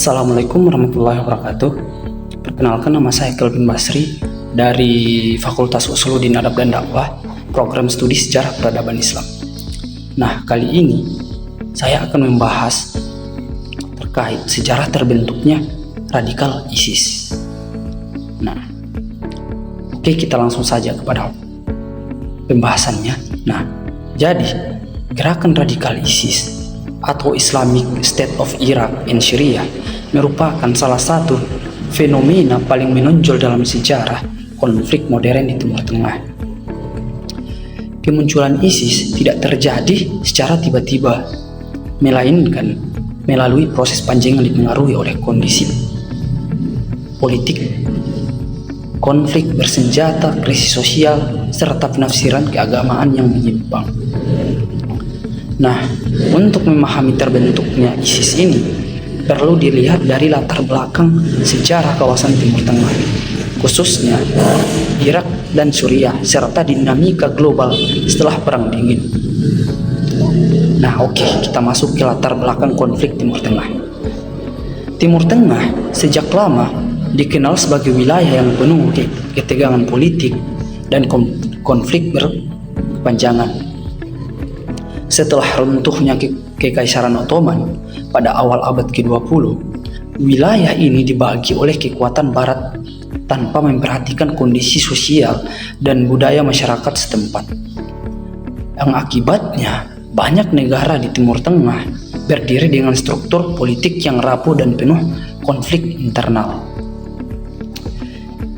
Assalamualaikum warahmatullahi wabarakatuh. Perkenalkan, nama saya Kelvin Basri dari Fakultas Usuluddin Adab dan Dakwah, Program Studi Sejarah Peradaban Islam. Nah, kali ini saya akan membahas terkait sejarah terbentuknya radikal ISIS. Nah, oke, kita langsung saja kepada pembahasannya. Nah, jadi gerakan radikal ISIS atau Islamic State of Iraq and Syria merupakan salah satu fenomena paling menonjol dalam sejarah konflik modern di Timur Tengah. Kemunculan ISIS tidak terjadi secara tiba-tiba, melainkan melalui proses panjang yang dipengaruhi oleh kondisi politik, konflik bersenjata, krisis sosial, serta penafsiran keagamaan yang menyimpang. Nah, untuk memahami terbentuknya ISIS ini, perlu dilihat dari latar belakang sejarah kawasan Timur Tengah, khususnya Irak dan Suriah, serta dinamika global setelah Perang Dingin. Nah, oke, kita masuk ke latar belakang konflik Timur Tengah. Timur Tengah sejak lama dikenal sebagai wilayah yang penuh ketegangan politik dan konflik berkepanjangan. Setelah runtuhnya Kekaisaran Ottoman pada awal abad ke-20, wilayah ini dibagi oleh kekuatan Barat tanpa memperhatikan kondisi sosial dan budaya masyarakat setempat. Yang akibatnya, banyak negara di Timur Tengah berdiri dengan struktur politik yang rapuh dan penuh konflik internal.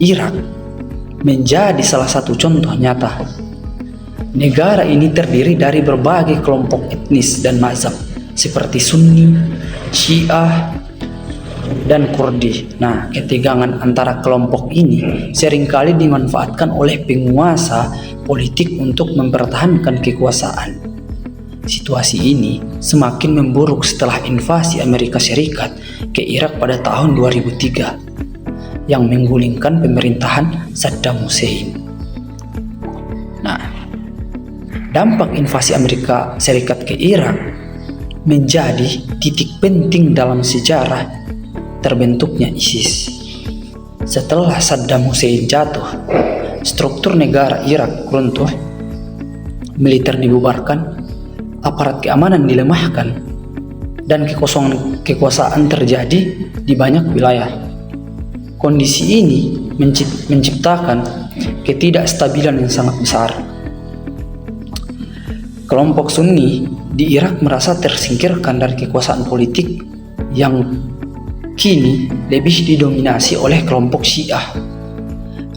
Irak menjadi salah satu contoh nyata. Negara ini terdiri dari berbagai kelompok etnis dan mazhab seperti Sunni, Syiah, dan Kurdi. Nah, ketegangan antara kelompok ini seringkali dimanfaatkan oleh penguasa politik untuk mempertahankan kekuasaan. Situasi ini semakin memburuk setelah invasi Amerika Serikat ke Irak pada tahun 2003 yang menggulingkan pemerintahan Saddam Hussein. Nah, dampak invasi Amerika Serikat ke Irak menjadi titik penting dalam sejarah terbentuknya ISIS. Setelah Saddam Hussein jatuh, struktur negara Irak runtuh, militer dibubarkan, aparat keamanan dilemahkan, dan kekosongan kekuasaan terjadi di banyak wilayah. Kondisi ini menciptakan ketidakstabilan yang sangat besar. Kelompok Sunni di Irak merasa tersingkirkan dari kekuasaan politik yang kini lebih didominasi oleh kelompok Syiah.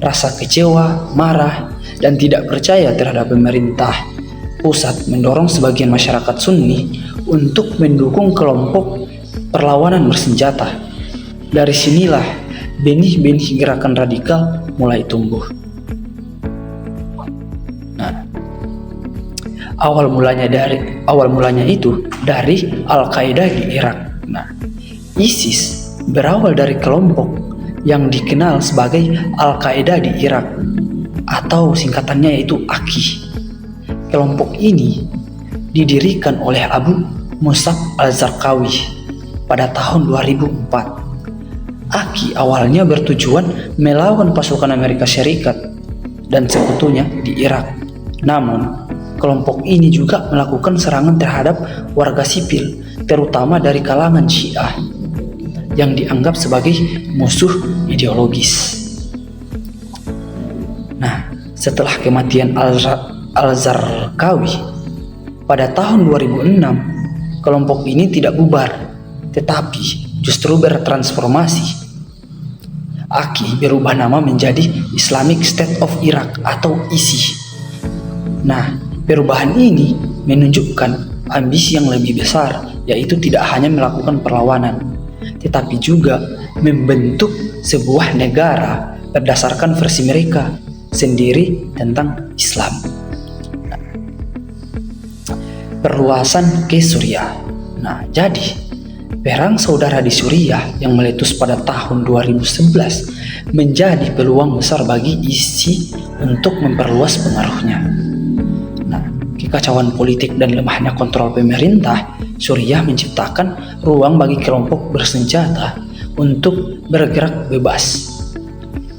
Rasa kecewa, marah, dan tidak percaya terhadap pemerintah pusat mendorong sebagian masyarakat Sunni untuk mendukung kelompok perlawanan bersenjata. Dari sinilah benih-benih gerakan radikal mulai tumbuh. Awal mulanya itu dari Al-Qaeda di Irak. Nah, ISIS berawal dari kelompok yang dikenal sebagai Al-Qaeda di Irak, atau singkatannya yaitu AQI. Kelompok ini didirikan oleh Abu Musab al-Zarqawi pada tahun 2004. AQI awalnya bertujuan melawan pasukan Amerika Serikat dan sekutunya di Irak. Namun, kelompok ini juga melakukan serangan terhadap warga sipil, terutama dari kalangan Syiah, yang dianggap sebagai musuh ideologis. Nah, setelah kematian al-Zarqawi pada tahun 2006, kelompok ini tidak bubar, tetapi justru bertransformasi. AQI berubah nama menjadi Islamic State of Iraq atau ISIS. Nah, perubahan ini menunjukkan ambisi yang lebih besar, yaitu tidak hanya melakukan perlawanan, tetapi juga membentuk sebuah negara berdasarkan versi mereka sendiri tentang Islam. Perluasan ke Suriah. Nah, jadi perang saudara di Suriah yang meletus pada tahun 2011 menjadi peluang besar bagi ISIS untuk memperluas pengaruhnya. Kekacauan politik dan lemahnya kontrol pemerintah Suriah menciptakan ruang bagi kelompok bersenjata untuk bergerak bebas.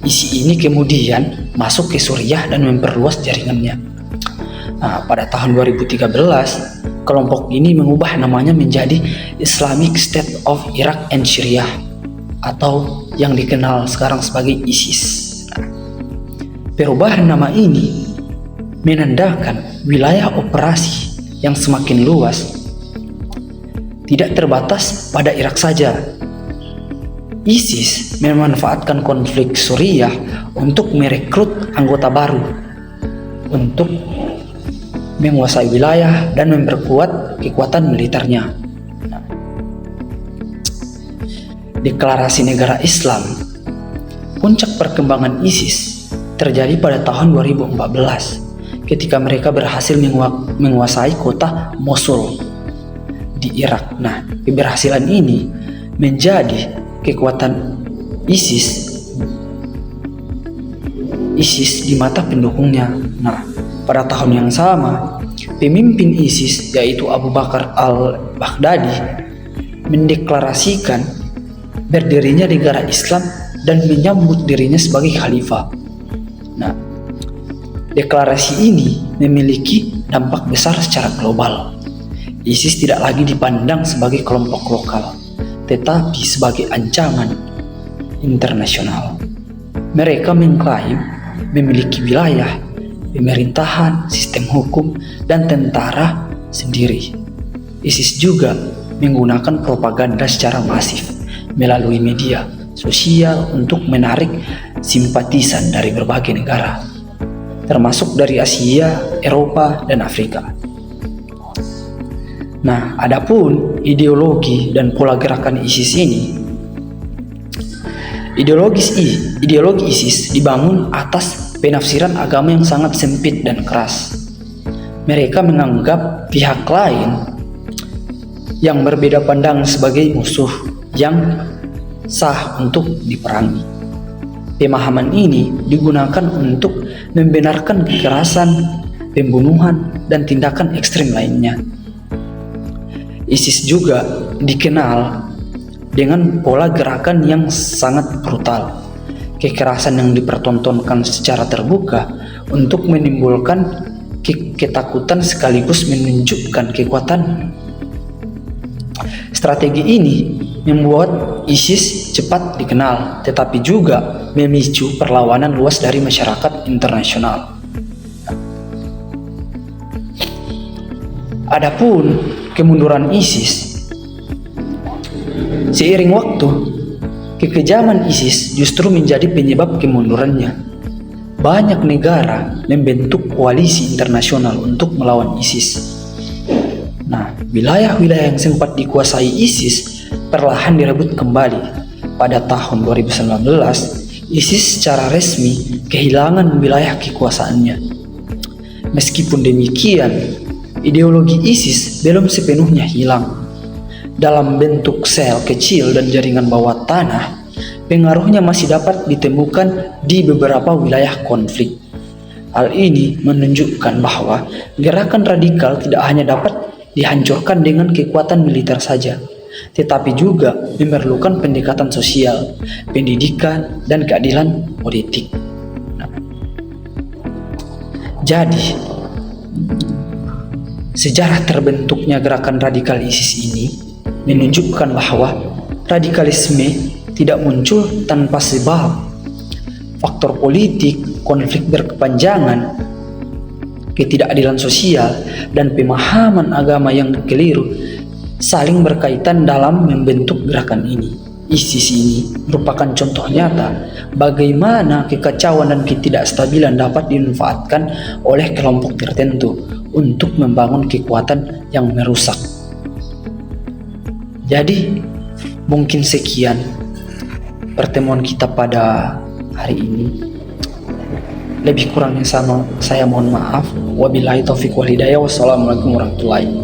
Isi ini kemudian masuk ke Suriah dan memperluas jaringannya. Nah, pada tahun 2013, kelompok ini mengubah namanya menjadi Islamic State of Iraq and Syria atau yang dikenal sekarang sebagai ISIS. Perubahan nama ini menandakan wilayah operasi yang semakin luas, tidak terbatas pada Irak saja. ISIS memanfaatkan konflik Suriah untuk merekrut anggota baru untuk menguasai wilayah dan memperkuat kekuatan militernya. Deklarasi negara Islam. Puncak perkembangan ISIS terjadi pada tahun 2014 ketika mereka berhasil menguasai kota Mosul di Irak. Nah, keberhasilan ini menjadi kekuatan ISIS di mata pendukungnya. Nah, pada tahun yang sama, pemimpin ISIS yaitu Abu Bakar al-Baghdadi mendeklarasikan berdirinya negara Islam dan menyambut dirinya sebagai khalifah. Nah, deklarasi ini memiliki dampak besar secara global. ISIS tidak lagi dipandang sebagai kelompok lokal, tetapi sebagai ancaman internasional. Mereka mengklaim memiliki wilayah, pemerintahan, sistem hukum, dan tentara sendiri. ISIS juga menggunakan propaganda secara masif melalui media sosial untuk menarik simpatisan dari berbagai negara, termasuk dari Asia, Eropa, dan Afrika. Nah, adapun ideologi dan pola gerakan ISIS ini, ideologi ISIS dibangun atas penafsiran agama yang sangat sempit dan keras. Mereka menganggap pihak lain yang berbeda pandangan sebagai musuh yang sah untuk diperangi. Pemahaman ini digunakan untuk membenarkan kekerasan, pembunuhan, dan tindakan ekstrem lainnya. ISIS juga dikenal dengan pola gerakan yang sangat brutal, kekerasan yang dipertontonkan secara terbuka untuk menimbulkan ketakutan sekaligus menunjukkan kekuatan. Strategi ini membuat ISIS cepat dikenal, tetapi juga memicu perlawanan luas dari masyarakat internasional. Adapun kemunduran ISIS, seiring waktu, kekejaman ISIS justru menjadi penyebab kemundurannya. Banyak negara membentuk koalisi internasional untuk melawan ISIS. Nah, wilayah-wilayah yang sempat dikuasai ISIS perlahan direbut kembali. Pada tahun 2019, ISIS secara resmi kehilangan wilayah kekuasaannya. Meskipun demikian, ideologi ISIS belum sepenuhnya hilang. Dalam bentuk sel kecil dan jaringan bawah tanah, pengaruhnya masih dapat ditemukan di beberapa wilayah konflik. Hal ini menunjukkan bahwa gerakan radikal tidak hanya dapat dihancurkan dengan kekuatan militer saja, tetapi juga memerlukan pendekatan sosial, pendidikan, dan keadilan politik. Jadi, sejarah terbentuknya gerakan radikal ISIS ini menunjukkan bahwa radikalisme tidak muncul tanpa sebab. Faktor politik, konflik berkepanjangan, ketidakadilan sosial, dan pemahaman agama yang keliru saling berkaitan dalam membentuk gerakan ini. ISIS ini merupakan contoh nyata bagaimana kekacauan dan ketidakstabilan dapat dimanfaatkan oleh kelompok tertentu untuk membangun kekuatan yang merusak. Jadi, mungkin sekian pertemuan kita pada hari ini. Lebih kurangnya saya mohon maaf. Wabillahi taufiq wal hidayah. Wassalamualaikum warahmatullahi